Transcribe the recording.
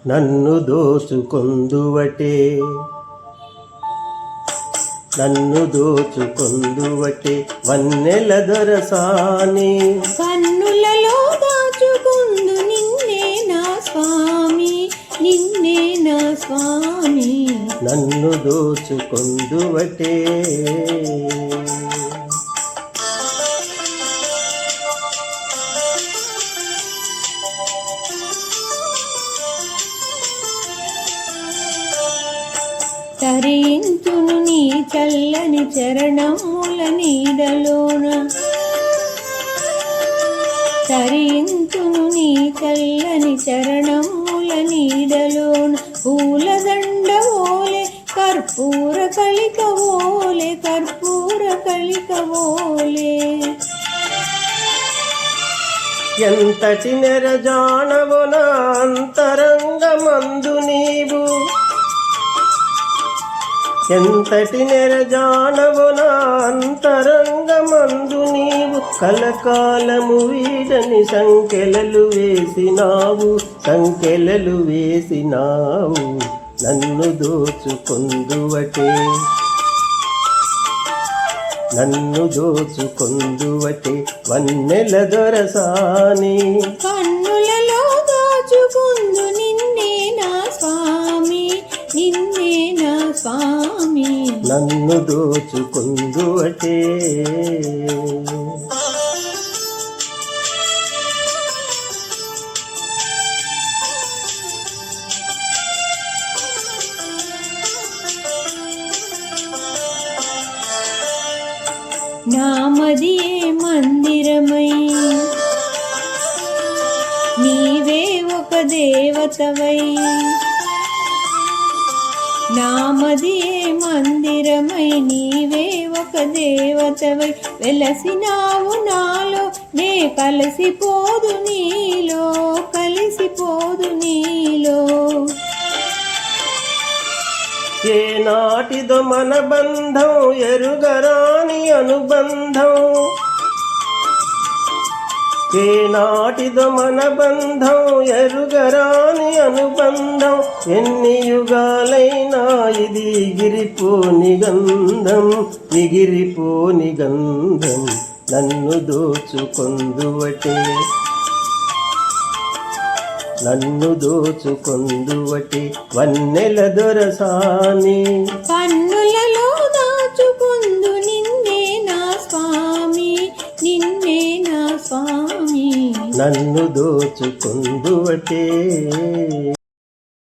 నన్ను దోచుకొందువటే నన్ను దోచుకొందువటే వన్నెల దొరసాని కన్నులలో దాచుకుందు నిన్నే నా స్వామి నిన్నే నా స్వామి నన్ను దోచుకొందువటే తరించును నీ చల్లని చరణముల నీడలోన తరించును నీ చల్లని చరణముల నీడలోన పూలదండ ఓలే కర్పూర కలిక ఓలే కర్పూర కలిక ఓలే ఎంతటి నెరజానవు నా అంతరంగమందు నీవు ఎంతటి నెరజానవు నా అంతరంగమందు నీవు కలకాలము వీడని సంకెలలు వేసినావు సంకెలలు వేసినావు నన్ను దోచుకొందువటే నన్ను దోచుకొందువటే వన్నెల దొరసాని కన్నులలో దాచుకుందు నిన్నే నా స్వామి నిన్నే నా స్వామి నన్ను దోచుకొందువటే నామదియే మందిరమై నీవే ఒక దేవతవై నామదియే మందిరమై నీవే ఒక దేవతవై వెలసినావు నాలో నే కలిసిపోదు నీలో కలిసిపోదు నీలో ఏ నాటిదో మన బంధం ఎరుగరాని అనుబంధం ఏ నాటిదో మన బంధం ఎరుగరాని అనుబంధం ఎన్ని యుగాలైనా ఇది ఎగిరిపోని గంధం ఎగిరిపోని గంధం నన్ను దోచుకొందువటే నన్ను దోచుకొందువటే వన్నెల దొరసాని కన్నులలో దాచుకుందు నిన్నే నా స్వామి నిన్నే నా స్వామి నన్ను దోచుకొందువటే